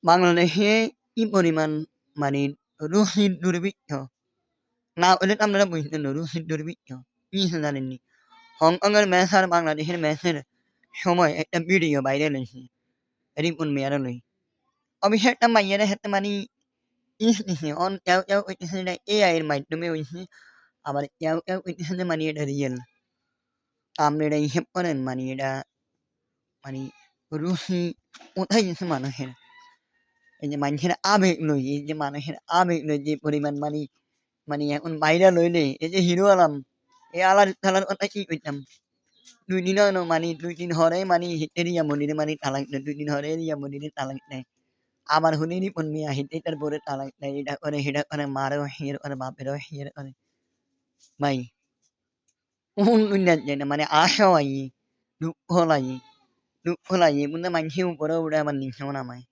বাংলাদেশে কি পরিমাণ মানে রুচির দুর্ভিক্ষ না হলে তো আপনারা বুঝতেন না রুচির দুর্ভিক্ষ কি হয়েছে জানেননি হংকংয়ের ম্যাচ আর বাংলাদেশের ম্যাচের সময় একটা ভিডিও ভাইরাল হয়েছে রিপন মেয়ার লই অভিষেকটা মাইয়ারা হাতে মানে ইস নিছে অন কেউ কেউ কইতেছে এটা এআই এর মাধ্যমে হয়েছে আবার কেউ কেউ কইতেছে যে মানে এটা রিয়েল আপনি এটা হিসেব করেন মানে এটা মানে রুচি কোথায় গেছে মানুষের এই যে মানুষের আবেগ লই এই যে মানুষের আবেগ লই যে পরিমাণ মানে মানে এখন ভাইরাল হইলে এই যে হিরো আলম এই আলার খেলার কথা কি কইতাম ২ দিনও মানে ২ দিন হরে মানে রিয়া মনিরে মানে তালাক দেয় ২ দিন হরে রিয়া মনিরে তালাক দেয় আবার হুনি রিপন মিয়া এটার পরে তালাক দেয় এটা করে সেটা করে মারেও হিয়ের করে বাপেরও হিয়ের করে ভাই কোন দুনিয়াত যায় না মানে আশাও আই দুঃখ লাগে দুঃখ লাগে বলতে মানুষের উপরে উঠে আবার নিচেও নামায়